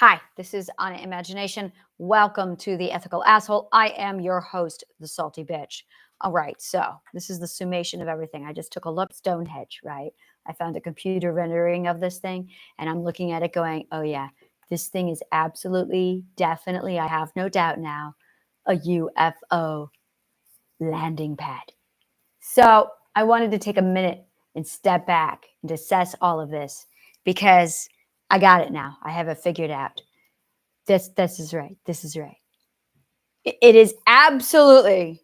Hi, this is Anna Imagination. Welcome to the Ethical Asshole. I am your host, the Salty Bitch. All right, so this is the summation of everything. I just took a look at Stonehenge, right? I found a computer rendering of this thing, and I'm looking at it going, oh yeah, this thing is absolutely, definitely, I have no doubt now, a UFO landing pad. So I wanted to take a minute and step back and assess all of this because I got it now. I have it figured out. This is right. This is right. It is absolutely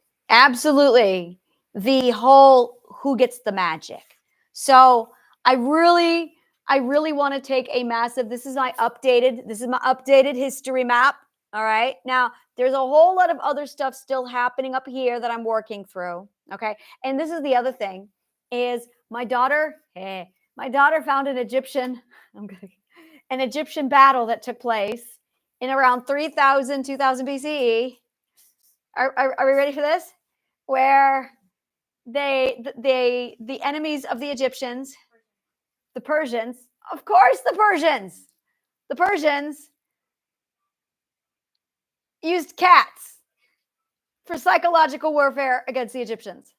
the whole who gets the magic. So I really want to take a massive. This is my updated history map. All right. Now there's a whole lot of other stuff still happening up here that I'm working through. Okay. And this is the other thing is my daughter found an Egyptian battle that took place in around 3000, 2000 BCE. Are we ready for this? Where the enemies of the Egyptians, the Persians, of course, the Persians used cats for psychological warfare against the Egyptians.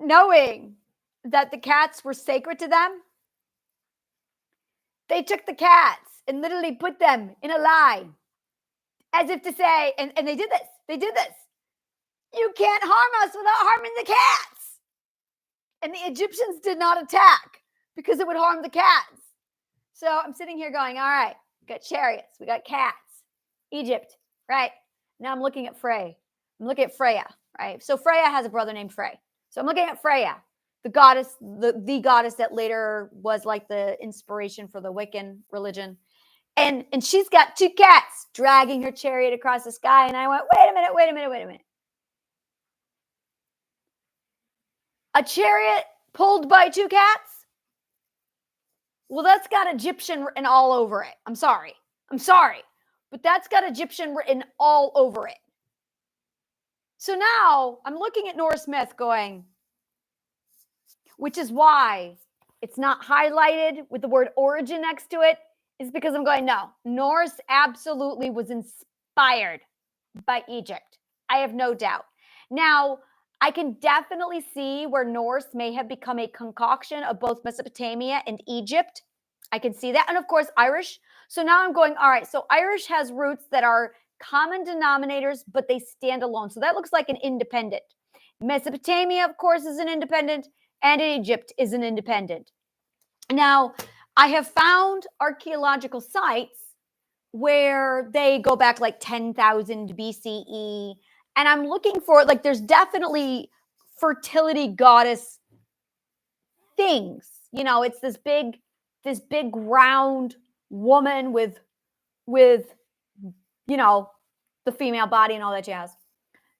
Knowing that the cats were sacred to them, they took the cats and literally put them in a line as if to say, and they did this. You can't harm us without harming the cats. And the Egyptians did not attack because it would harm the cats. So I'm sitting here going, all right, we got chariots, we got cats, Egypt, right? Now I'm looking at Freya, right? So Freya has a brother named Frey. So I'm looking at Freya, the goddess, the goddess that later was like the inspiration for the Wiccan religion. And she's got two cats dragging her chariot across the sky. And I went, wait a minute. A chariot pulled by two cats? Well, that's got Egyptian written all over it. I'm sorry. But that's got Egyptian written all over it. So now I'm looking at Norse myth going, which is why it's not highlighted with the word origin next to it, is because I'm going, no, Norse absolutely was inspired by Egypt. I have no doubt. Now, I can definitely see where Norse may have become a concoction of both Mesopotamia and Egypt. I can see that. And of course, Irish. So now I'm going, all right, so Irish has roots that are common denominators, but they stand alone. So that looks like an independent. Mesopotamia, of course, is an independent, and Egypt is an independent. Now, I have found archaeological sites where they go back like 10,000 BCE. And I'm looking for, like, there's definitely fertility goddess things. You know, it's this big round woman with, you know, the female body and all that jazz.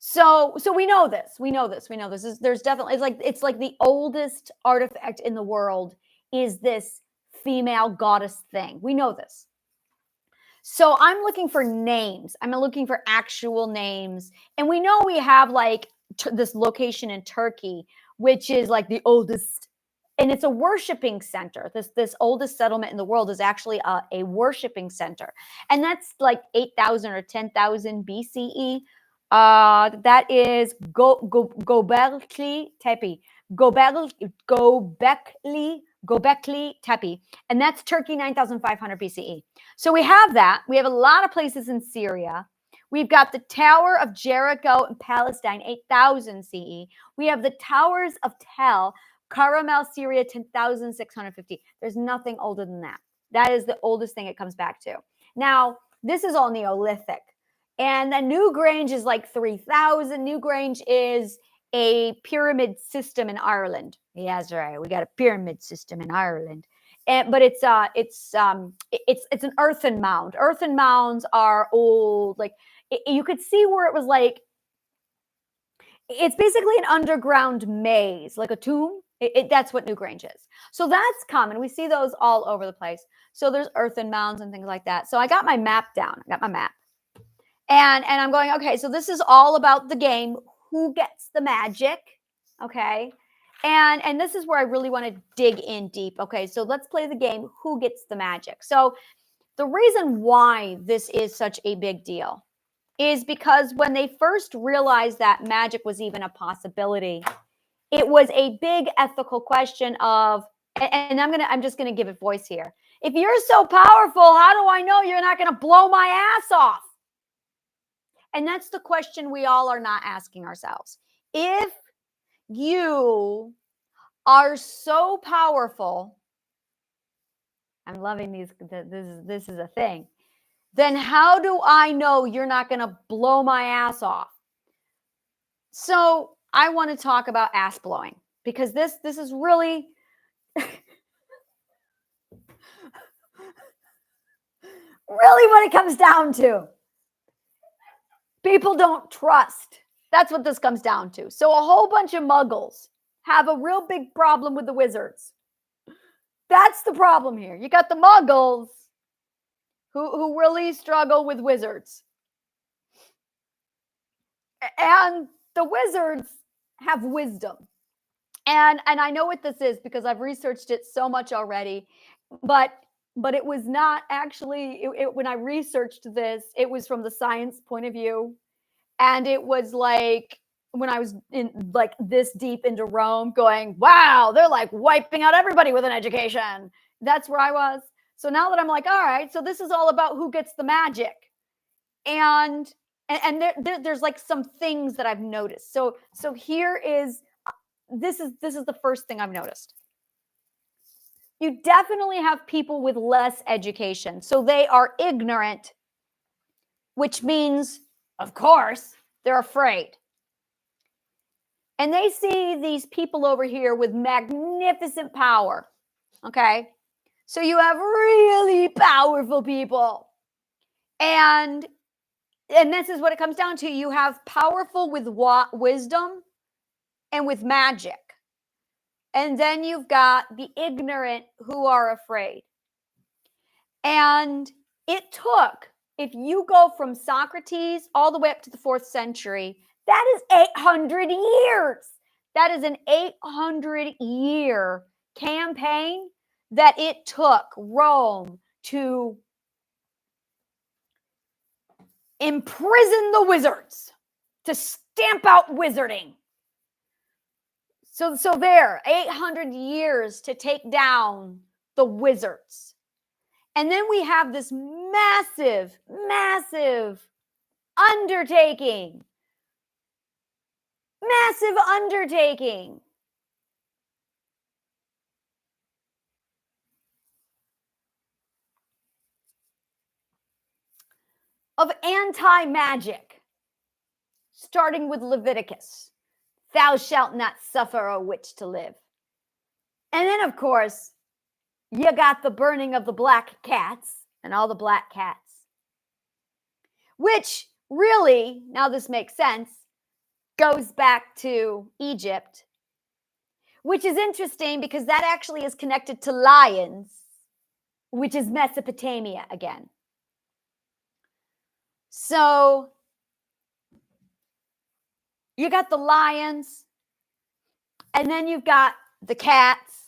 So we know this. There's definitely, it's like the oldest artifact in the world is this female goddess thing. We know this. So I'm looking for names. I'm looking for actual names. And we know we have like this location in Turkey, which is like the oldest, and it's a worshiping center. This oldest settlement in the world is actually a worshiping center. And that's like 8,000 or 10,000 BCE. That is Göbekli Tepe. Göbekli Tepe, and that's Turkey, 9,500 BCE. So we have that. We have a lot of places in Syria. We've got the Tower of Jericho in Palestine, 8,000 CE. We have the Towers of Tel, Caramel, Syria, 10,650. There's nothing older than that. That is the oldest thing it comes back to. Now, this is all Neolithic. And then Newgrange is like 3,000. Newgrange is a pyramid system in Ireland. Yeah, that's right. We got a pyramid system in Ireland. But it's an earthen mound. Earthen mounds are old. Like you could see where it was like, it's basically an underground maze, like a tomb. That's what Newgrange is. So that's common. We see those all over the place. So there's earthen mounds and things like that. So I got my map down. I got my map. And I'm going, okay, so this is all about the game. Who gets the magic? Okay. And this is where I really want to dig in deep. Okay, so let's play the game, Who Gets the Magic? So the reason why this is such a big deal is because when they first realized that magic was even a possibility, it was a big ethical question of, and I'm just gonna give it voice here. If you're so powerful, how do I know you're not gonna blow my ass off? And that's the question we all are not asking ourselves. If you are so powerful, I'm loving these, this is a thing, then how do I know you're not going to blow my ass off? So I want to talk about ass blowing, because this is really really what it comes down to. People don't trust. That's what this comes down to. So a whole bunch of muggles have a real big problem with the wizards. That's the problem here. You got the muggles who really struggle with wizards. And the wizards have wisdom. And I know what this is because I've researched it so much already. But it was not actually, when I researched this, it was from the science point of view. And it was like when I was in like this deep into Rome going, wow, they're like wiping out everybody with an education. That's where I was. So now that I'm like, all right, so this is all about who gets the magic. And there's like some things that I've noticed. So here is, this is the first thing I've noticed. You definitely have people with less education. So they are ignorant, which means, of course, they're afraid. And they see these people over here with magnificent power. Okay. So you have really powerful people. And this is what it comes down to. You have powerful with wisdom and with magic. And then you've got the ignorant who are afraid. And it took, if you go from Socrates all the way up to the 4th century, that is 800 years. That is an 800-year campaign that it took Rome to imprison the wizards, to stamp out wizarding. So there, 800 years to take down the wizards. And then we have this massive, massive undertaking. Massive undertaking of anti-magic, starting with Leviticus. Thou shalt not suffer a witch to live. And then, of course, you got the burning of the black cats and all the black cats. Which really, now this makes sense, goes back to Egypt. Which is interesting because that actually is connected to lions, which is Mesopotamia again. So you got the lions, and then you've got the cats.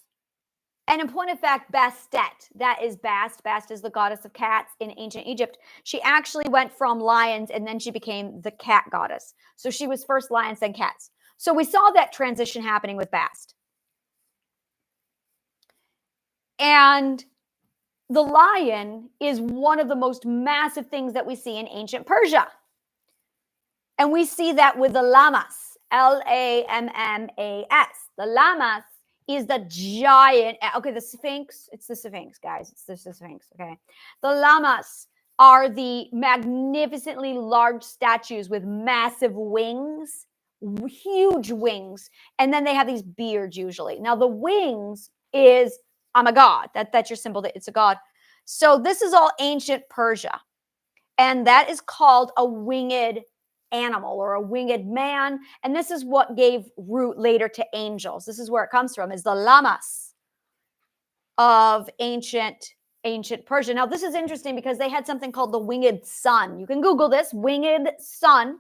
And in point of fact, Bastet, that is Bast. Bast is the goddess of cats in ancient Egypt. She actually went from lions and then she became the cat goddess. So she was first lions, then cats. So we saw that transition happening with Bast. And the lion is one of the most massive things that we see in ancient Persia. And we see that with the llamas, Lammas. The llamas is the giant, okay, the Sphinx, it's the Sphinx, guys. It's the Sphinx, okay? The llamas are the magnificently large statues with massive wings, huge wings. And then they have these beards usually. Now, the wings is, I'm a god. That's your symbol, that it's a god. So this is all ancient Persia. And that is called a winged animal or a winged man. And this is what gave root later to angels. This is where it comes from, is the llamas of ancient Persia. Now, this is interesting because they had something called the winged sun. You can Google this, winged sun.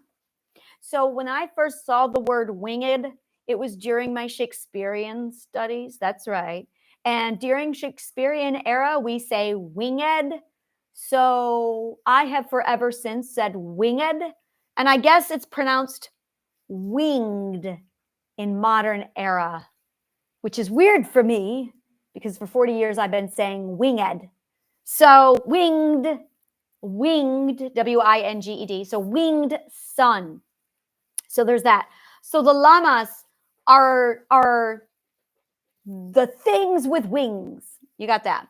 So when I first saw the word winged, It was during my Shakespearean studies. That's right. And during Shakespearean era, we say winged. So I have forever since said winged. And I guess it's pronounced winged in modern era, which is weird for me because for 40 years I've been saying winged. So winged, W-I-N-G-E-D. So winged sun. So there's that. So the llamas are the things with wings. You got that.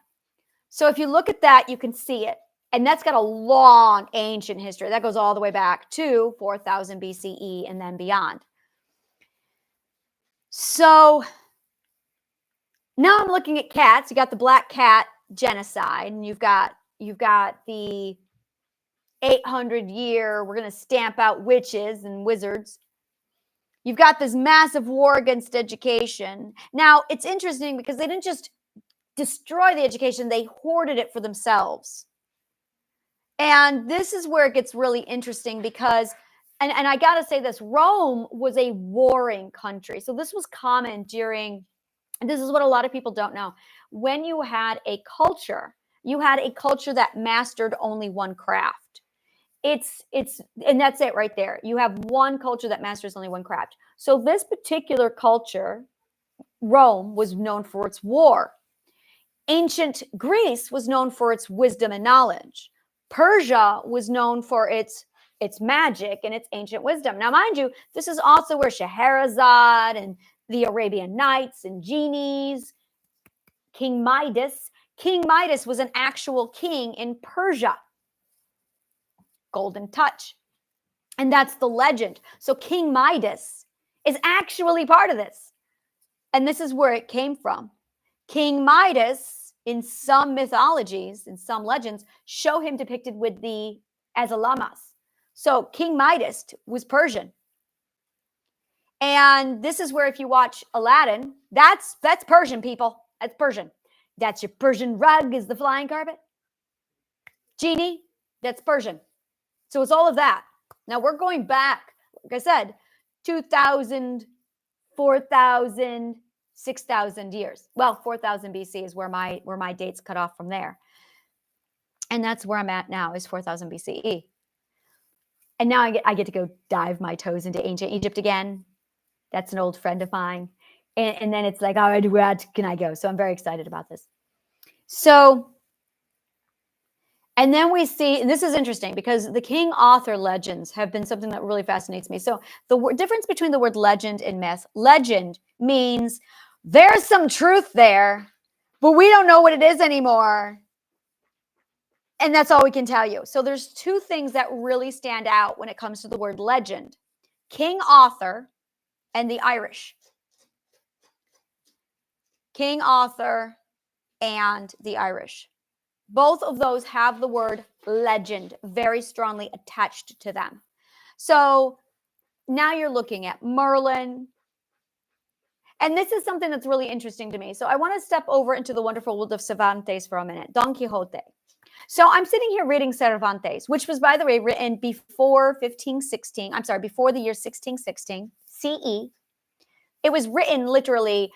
So if you look at that, you can see it. And that's got a long ancient history. That goes all the way back to 4000 BCE and then beyond. So now I'm looking at cats. You got the black cat genocide, and you've got the 800-year, we're going to stamp out witches and wizards. You've got this massive war against education. Now, it's interesting because they didn't just destroy the education, they hoarded it for themselves. And this is where it gets really interesting because, and I got to say this, Rome was a warring country. So this was common during, and this is what a lot of people don't know. When you had a culture that mastered only one craft. It's and that's it right there. You have one culture that masters only one craft. So this particular culture, Rome, was known for its war. Ancient Greece was known for its wisdom and knowledge. Persia was known for its magic and its ancient wisdom. Now, mind you, this is also where Scheherazade and the Arabian Nights and genies, King Midas was an actual king in Persia. Golden touch. And that's the legend. So King Midas is actually part of this. And this is where it came from. King Midas, in some mythologies, in some legends, show him depicted as a llamas. So King Midas was Persian. And this is where if you watch Aladdin, that's Persian, people. That's Persian. That's your Persian rug is the flying carpet. Genie, that's Persian. So it's all of that. Now we're going back, like I said, 2,000, 4,000, 6,000 years. Well, 4,000 BC is where my dates cut off from there. And that's where I'm at now is 4,000 BCE. And now I get to go dive my toes into ancient Egypt again. That's an old friend of mine. And then it's like, all right, where can I go? So I'm very excited about this. So, and then we see, and this is interesting because the King Arthur legends have been something that really fascinates me. So the difference between the word legend and myth, legend means there's some truth there, but we don't know what it is anymore. And that's all we can tell you. So there's two things that really stand out when it comes to the word legend. King Arthur and the Irish. King Arthur and the Irish. Both of those have the word legend very strongly attached to them. So now you're looking at Merlin. And this is something that's really interesting to me. So I want to step over into the wonderful world of Cervantes for a minute. Don Quixote. So I'm sitting here reading Cervantes, which was, by the way, written before the year 1616 CE. It was written literally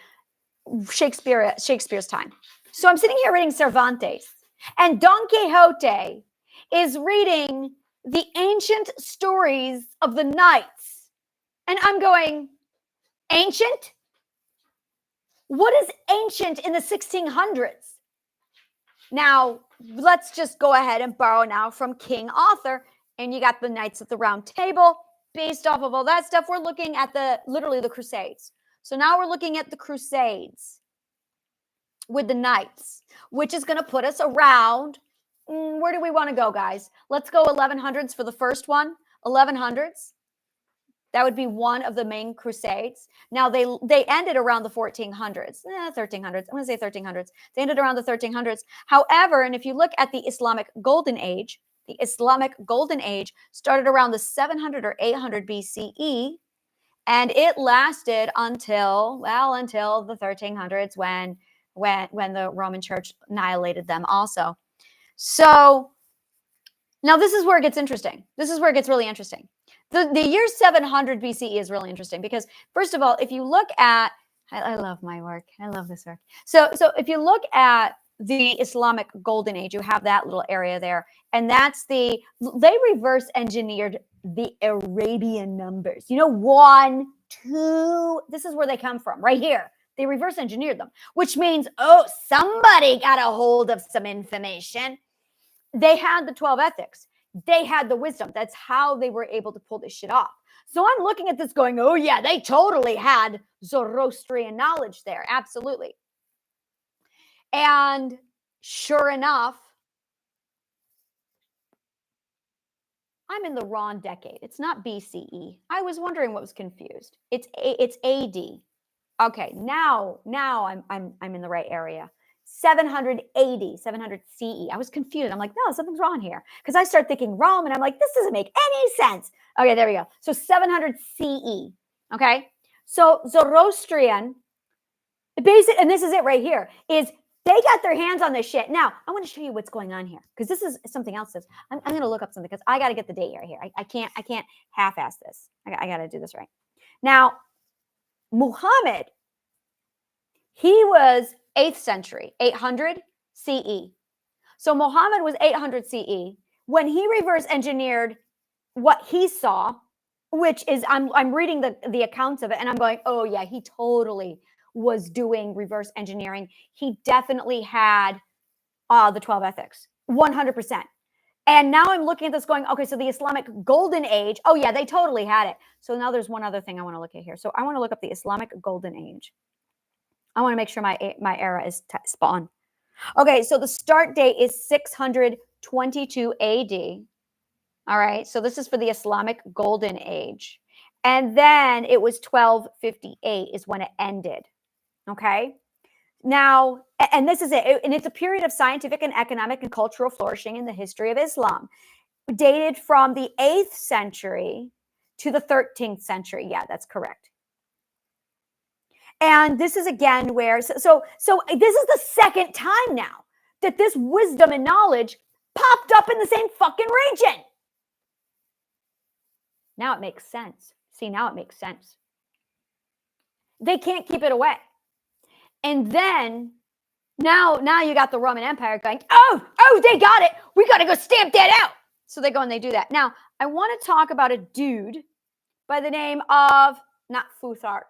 Shakespeare's time. So I'm sitting here reading Cervantes. And Don Quixote is reading the ancient stories of the knights. And I'm going, ancient? What is ancient in the 1600s? Now, let's just go ahead and borrow now from King Arthur. And you got the Knights of the Round Table. Based off of all that stuff, we're looking at literally the Crusades. So now we're looking at the Crusades with the Knights, which is going to put us around, where do we want to go, guys? Let's go 1100s for the first one. 1100s. That would be one of the main Crusades. Now, they ended around the 1400s. 1300s. I'm going to say 1300s. They ended around the 1300s. However, and if you look at the Islamic Golden Age started around the 700 or 800 BCE, and it lasted until the 1300s when the Roman Church annihilated them also. So now this is where it gets interesting. This is where it gets really interesting. The year 700 BCE is really interesting because, first of all, if you look at, I love my work. I love this work. So if you look at the Islamic Golden Age, you have that little area there, and they reverse engineered the Arabian numbers. You know, 1, 2. This is where they come from, right here. They reverse engineered them, which means, oh, somebody got a hold of some information. They had the 12 ethics. They had the wisdom. That's how they were able to pull this shit off. So I'm looking at this going, oh yeah, they totally had Zoroastrian knowledge there. Absolutely. And sure enough, I'm in the wrong decade. It's not BCE. I was wondering what was confused. It's AD. Okay, now I'm in the right area. 780, 700 CE. I was confused. I'm like, no, something's wrong here. Because I start thinking Rome, and I'm like, this doesn't make any sense. Okay, there we go. So 700 CE. Okay. So Zoroastrian, basic, and this is it right here, is they got their hands on this shit. Now, I want to show you what's going on here, because this is something else. I'm going to look up something, because I got to get the date right here. I can't half-ass this. I got to do this right. Now, Muhammad, he was 8th century, 800 CE. So Muhammad was 800 CE. When he reverse engineered what he saw, which is, I'm reading the accounts of it, and I'm going, oh yeah, he totally was doing reverse engineering. He definitely had the 12 ethics, 100%. And now I'm looking at this going, okay, so the Islamic Golden Age, oh yeah, they totally had it. So now there's one other thing I want to look at here. So I want to look up the Islamic Golden Age. I want to make sure my era is spot on. Okay, so the start date is 622 AD. All right, so this is for the Islamic Golden Age. And then it was 1258 is when it ended. Okay. Now, and this is it. And it's a period of scientific and economic and cultural flourishing in the history of Islam, dated from the 8th century to the 13th century. Yeah, that's correct. And this is again where, so this is the second time now that this wisdom and knowledge popped up in the same fucking region. Now it makes sense. See, now it makes sense. They can't keep it away. And then now you got the Roman Empire going, oh, they got it. We got to go stamp that out. So they go and they do that. Now, I want to talk about a dude by the name of, not Futhark.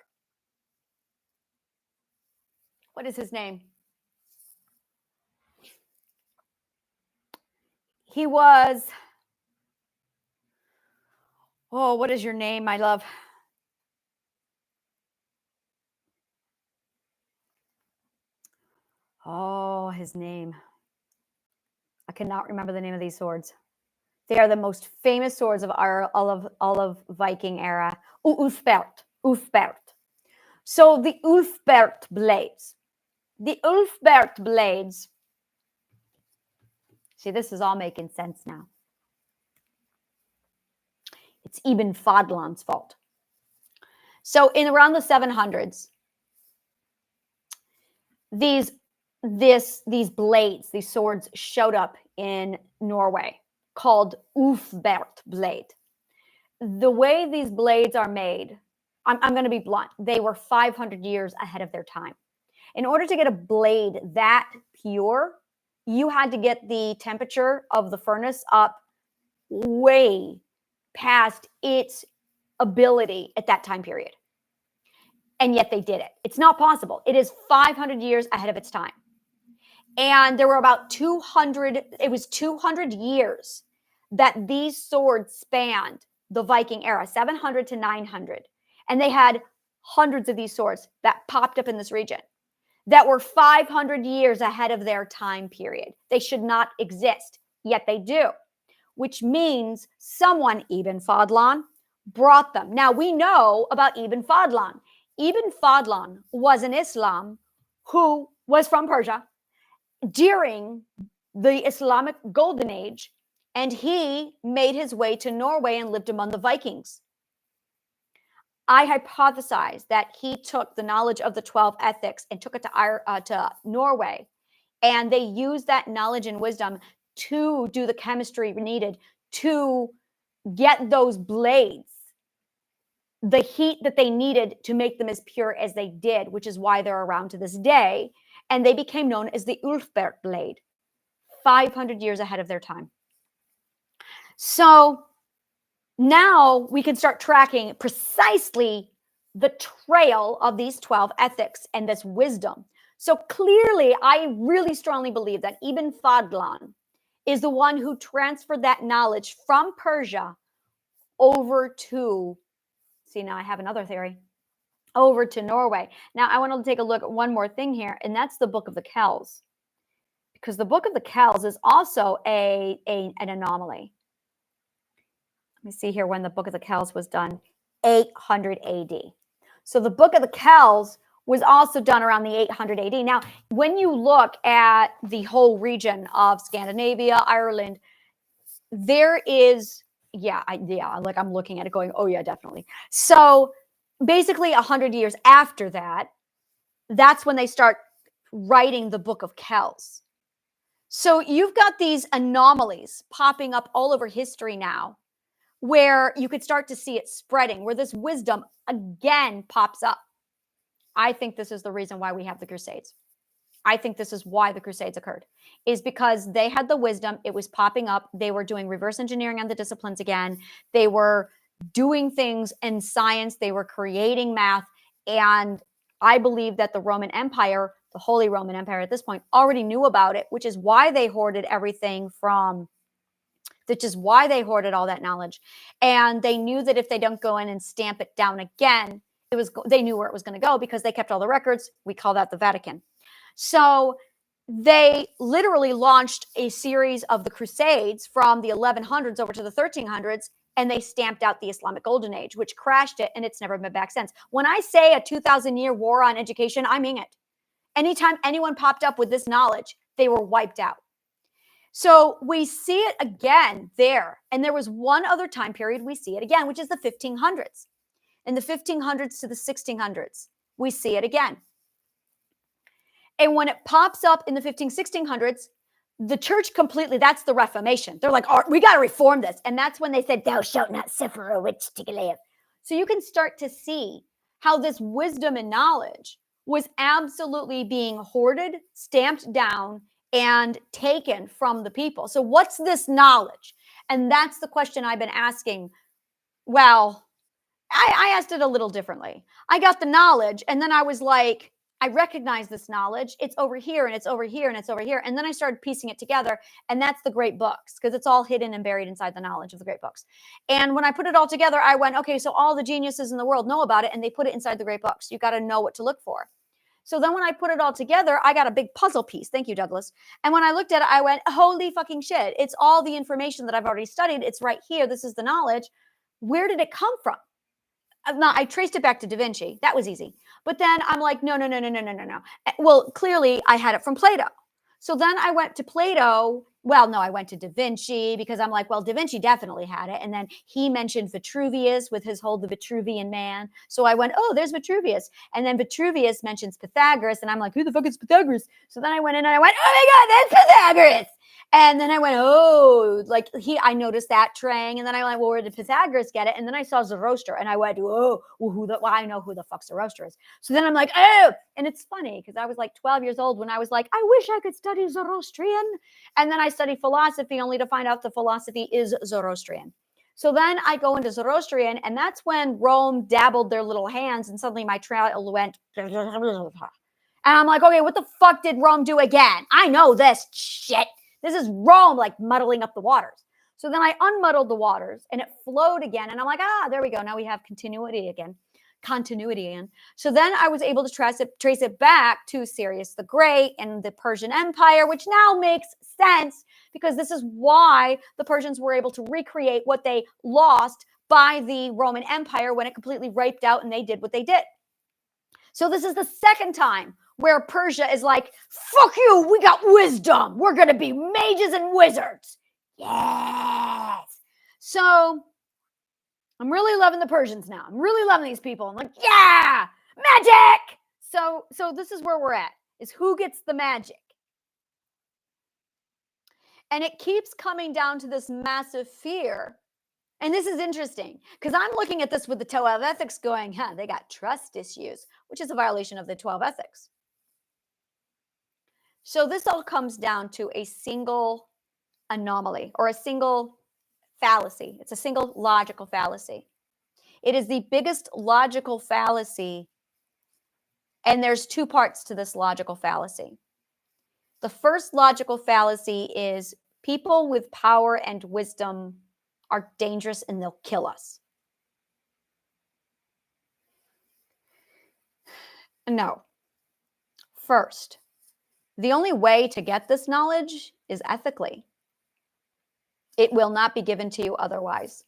What is his name? He was, oh, what is your name, my love? Oh, his name. I cannot remember the name of these swords. They are the most famous swords of all of Viking era. Ulfbert. So the Ulfbert blades. The Ulfbert blades. See, this is all making sense now. It's Ibn Fadlan's fault. So in around the 700s, these blades, these swords showed up in Norway, called Ulfbert blade. The way these blades are made, I'm going to be blunt, they were 500 years ahead of their time. In order to get a blade that pure, you had to get the temperature of the furnace up way past its ability at that time period. And yet they did it. It's not possible. It is 500 years ahead of its time. And there were about 200 years that these swords spanned the Viking era, 700 to 900. And they had hundreds of these swords that popped up in this region that were 500 years ahead of their time period. They should not exist, yet they do, which means someone, Ibn Fadlan, brought them. Now, we know about Ibn Fadlan. Ibn Fadlan was an Islam who was from Persia during the Islamic Golden Age, and he made his way to Norway and lived among the Vikings. I hypothesize that he took the knowledge of the 12 ethics and took it to Norway, and they used that knowledge and wisdom to do the chemistry needed to get those blades the heat that they needed to make them as pure as they did, which is why they're around to this day. And they became known as the Ulfberht blade, 500 years ahead of their time. So now we can start tracking precisely the trail of these 12 ethics and this wisdom. So clearly, I really strongly believe that Ibn Fadlan is the one who transferred that knowledge from Persia over to, see, now I have another theory, over to Norway. Now I want to take a look at one more thing here, and that's the Book of the Kells. Because the Book of the Kells is also an anomaly. Let me see here when the Book of the Kells was done, 800 AD. So the Book of the Kells was also done around the 800 AD. Now, when you look at the whole region of Scandinavia, Ireland, there is, like I'm looking at it going, oh yeah, definitely. So basically 100 years after that, that's when they start writing the Book of Kells. So you've got these anomalies popping up all over history now, where you could start to see it spreading, where this wisdom again pops up. I think this is the reason why we have the Crusades. I think this is why the Crusades occurred, is because they had the wisdom. It was popping up. They were doing reverse engineering on the disciplines again. They were doing things in science. They were creating math. And I believe that the Roman Empire, the Holy Roman Empire at this point, already knew about it, which is why they hoarded everything from, which is why they hoarded all that knowledge. And they knew that if they don't go in and stamp it down again, they knew where it was going to go because they kept all the records. We call that the Vatican. So they literally launched a series of the Crusades from the 1100s over to the 1300s, and they stamped out the Islamic Golden Age, which crashed it, and it's never been back since. When I say a 2,000-year war on education, I mean it. Anytime anyone popped up with this knowledge, they were wiped out. So we see it again there. And there was one other time period we see it again, which is the 1500s. In the 1500s to the 1600s, we see it again. And when it pops up in the 1600s, the church completely, that's the Reformation. They're like, oh, we got to reform this. And that's when they said, thou shalt not suffer a witch to live. So you can start to see how this wisdom and knowledge was absolutely being hoarded, stamped down, and taken from the people. So what's this knowledge? And that's the question I've been asking. Well, I asked it a little differently. I got the knowledge, and then I was like, I recognize this knowledge. It's over here, and it's over here, and it's over here. And then I started piecing it together, and that's the great books, because it's all hidden and buried inside the knowledge of the great books. And when I put it all together, I went, okay, so all the geniuses in the world know about it, and they put it inside the great books. You got to know what to look for. So then when I put it all together, I got a big puzzle piece. Thank you, Douglas. And when I looked at it, I went, holy fucking shit. It's all the information that I've already studied. It's right here. This is the knowledge. Where did it come from? I traced it back to Da Vinci. That was easy. But then I'm like, no. Well, clearly I had it from Plato. So then I went to Plato. Well, no, I went to Da Vinci because I'm like, well, Da Vinci definitely had it. And then he mentioned Vitruvius with his whole The Vitruvian Man. So I went, oh, there's Vitruvius. And then Vitruvius mentions Pythagoras. And I'm like, who the fuck is Pythagoras? So then I went in and I went, oh my God, that's Pythagoras. And then I went, oh, like I noticed that Trang. And then I went, well, where did Pythagoras get it? And then I saw Zoroaster and I went, oh, well, I know who the fuck Zoroaster is. So then I'm like, oh, and it's funny because I was like 12 years old when I was like, I wish I could study Zoroastrian. And then I studied philosophy only to find out the philosophy is Zoroastrian. So then I go into Zoroastrian, and that's when Rome dabbled their little hands, and suddenly my trail went. And I'm like, okay, what the fuck did Rome do again? I know this shit. This is Rome, like muddling up the waters. So then I unmuddled the waters and it flowed again. And I'm like, there we go. Now we have continuity again. So then I was able to trace it back to Cyrus the Great and the Persian Empire, which now makes sense because this is why the Persians were able to recreate what they lost by the Roman Empire when it completely raped out and they did what they did. So this is the second time where Persia is like, fuck you, we got wisdom. We're going to be mages and wizards. Yes. So I'm really loving the Persians now. I'm really loving these people. I'm like, yeah, magic. So this is where we're at, is who gets the magic. And it keeps coming down to this massive fear And this is interesting because I'm looking at this with the 12 ethics going, they got trust issues, which is a violation of the 12 ethics. So this all comes down to a single anomaly or a single fallacy. It's a single logical fallacy. It is the biggest logical fallacy, and there's two parts to this logical fallacy. The first logical fallacy is people with power and wisdom are dangerous and they'll kill us. No. First, the only way to get this knowledge is ethically. It will not be given to you otherwise.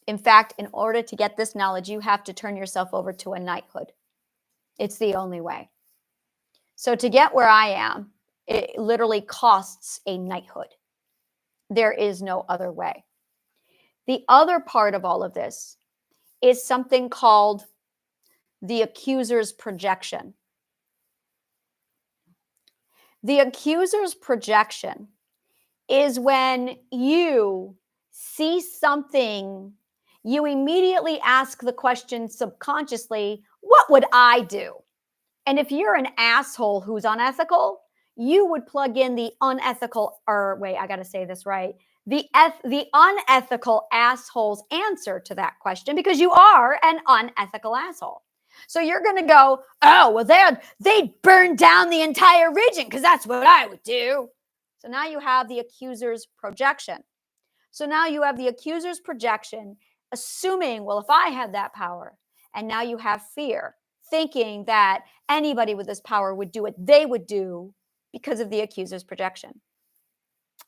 In fact, in order to get this knowledge, you have to turn yourself over to a knighthood. It's the only way. So to get where I am, it literally costs a knighthood. There is no other way. The other part of all of this is something called the accuser's projection. The accuser's projection is when you see something, you immediately ask the question subconsciously, what would I do? And if you're an asshole who's unethical, you would plug in the unethical, or wait, I got to say this right, the unethical asshole's answer to that question, because you are an unethical asshole. So you're going to go, oh, well, they'd burn down the entire region because that's what I would do. So now you have the accuser's projection. So now you have the accuser's projection, assuming, well, if I had that power, and now you have fear, thinking that anybody with this power would do what they would do because of the accuser's projection.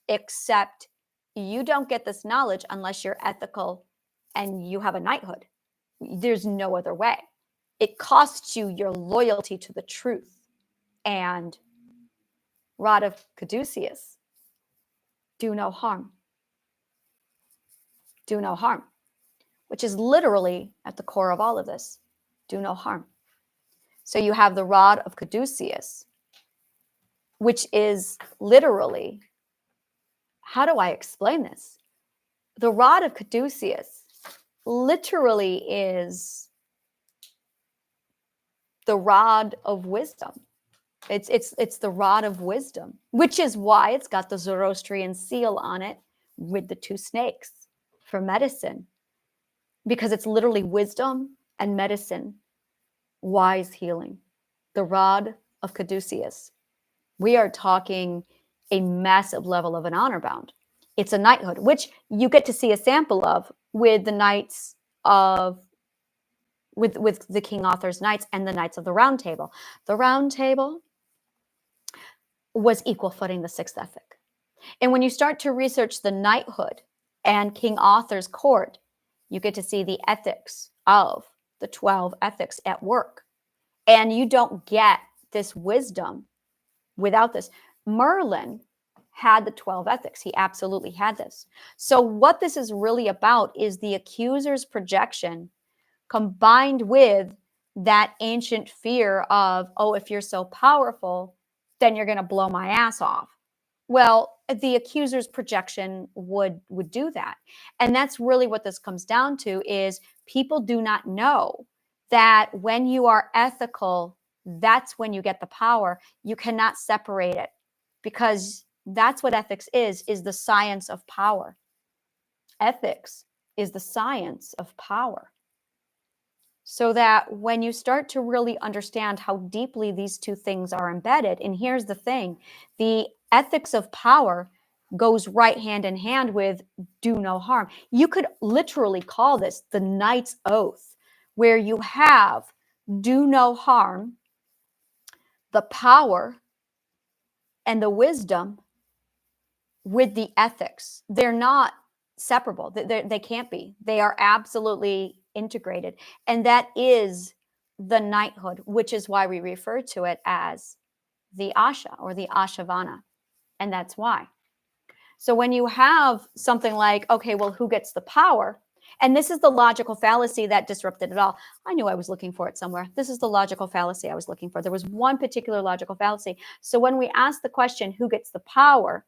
Except you don't get this knowledge unless you're ethical and you have a knighthood. There's no other way. It costs you your loyalty to the truth. And rod of caduceus, do no harm. Do no harm, which is literally at the core of all of this. Do no harm. So you have the rod of caduceus, which is literally, how do I explain this? The rod of caduceus literally is the rod of wisdom. It's the rod of wisdom, which is why it's got the Zoroastrian seal on it with the two snakes for medicine, because it's literally wisdom and medicine, wise healing. The rod of caduceus. We are talking a massive level of an honor bound. It's a knighthood, which you get to see a sample of with the knights of with the King Arthur's knights and the Knights of the Round Table. The Round Table was equal footing the sixth ethic. And when you start to research the knighthood and King Arthur's court, you get to see the ethics of the 12 ethics at work. And you don't get this wisdom without this. Merlin had the 12 ethics. He absolutely had this. So what this is really about is the accuser's projection combined with that ancient fear of, oh, if you're so powerful, then you're going to blow my ass off. Well, the accuser's projection would do that. And that's really what this comes down to, is people do not know that when you are ethical, that's when you get the power. You cannot separate it, because that's what ethics is the science of power. Ethics is the science of power. So that when you start to really understand how deeply these two things are embedded, and here's the thing, the ethics of power goes right hand in hand with do no harm. You could literally call this the knight's oath, where you have do no harm, the power and the wisdom with the ethics. They're not separable. They can't be. They are absolutely integrated. And that is the knighthood, which is why we refer to it as the Asha or the Ashavana. And that's why. So when you have something like, okay, well, who gets the power? And this is the logical fallacy that disrupted it all. I knew I was looking for it somewhere. This is the logical fallacy I was looking for. There was one particular logical fallacy. So when we ask the question, who gets the power?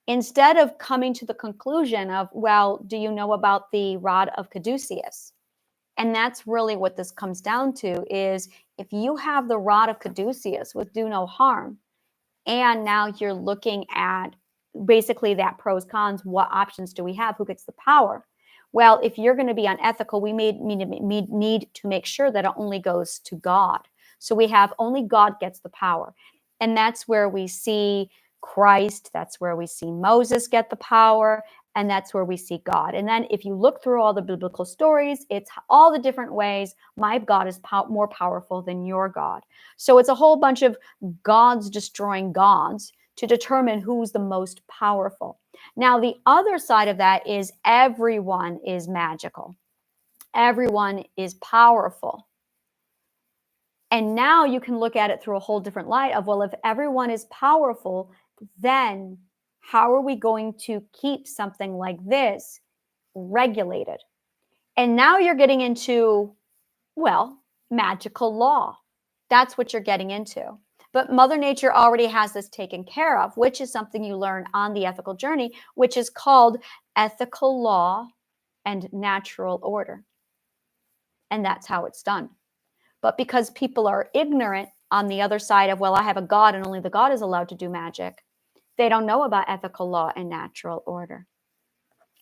instead of coming to the conclusion of, well, do you know about the rod of Caduceus? And that's really what this comes down to is if you have the rod of Caduceus with do no harm, and now you're looking at basically that pros, cons, what options do we have? Who gets the power? Well, if you're going to be unethical, we need to make sure that it only goes to God. So we have only God gets the power. And that's where we see Christ. That's where we see Moses get the power. And that's where we see God. And then if you look through all the biblical stories, it's all the different ways my God is more powerful than your God. So it's a whole bunch of gods destroying gods to determine who's the most powerful. Now, the other side of that is everyone is magical. Everyone is powerful. And now you can look at it through a whole different light of, well, if everyone is powerful, then how are we going to keep something like this regulated? And now you're getting into, well, magical law. That's what you're getting into. But Mother Nature already has this taken care of, which is something you learn on the ethical journey, which is called ethical law and natural order. And that's how it's done. But because people are ignorant on the other side of, well, I have a God and only the God is allowed to do magic, they don't know about ethical law and natural order.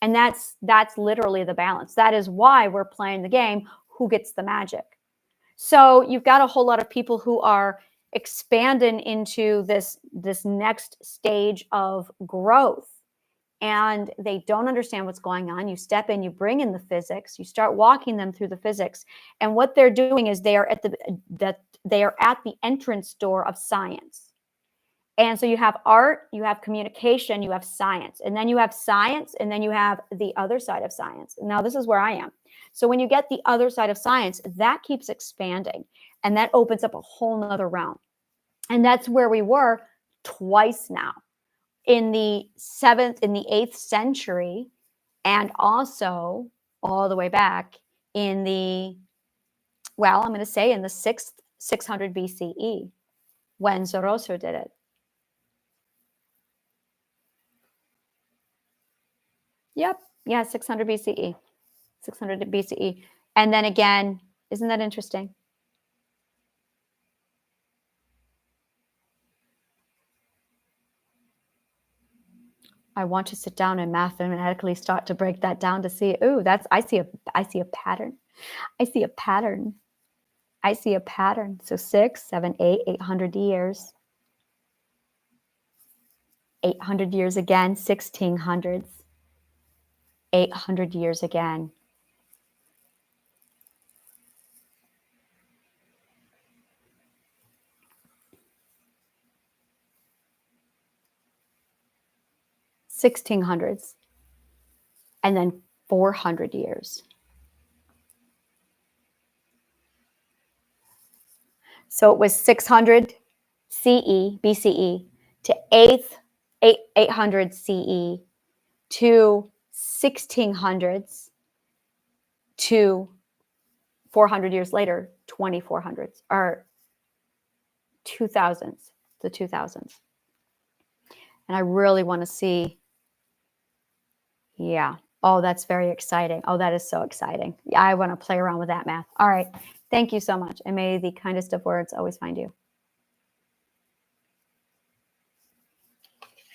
And that's literally the balance. That is why we're playing the game, who gets the magic. So you've got a whole lot of people who are expanding into this next stage of growth, and they don't understand what's going on. You step in, you bring in the physics, you start walking them through the physics, and what they're doing is they are at the entrance door of science. And so you have art, you have communication, you have science, and then you have science, and then you have the other side of science. Now this is where I am. So when you get the other side of science, that keeps expanding, and that opens up a whole nother realm. And that's where we were twice now, in the 8th century, and also all the way back in the, well, I'm going to say in the 600 BCE, when Zoroaster did it. Yep. Yeah, 600 BCE. 600 BCE. And then again, isn't that interesting? I want to sit down and mathematically start to break that down to see, ooh, I see a pattern. I see a pattern. I see a pattern. So 6, 7, 800 years. 800 years again, 1600s. 800 years again. $1600s, and then 400 years. So it was 600 BCE to 800 CE to 1600s to 400 years later, 2400s, or 2000s, the 2000s. And I really want to see, yeah. Oh, that's very exciting. Oh, that is so exciting. Yeah, I want to play around with that math. All right. Thank you so much. And may the kindest of words always find you.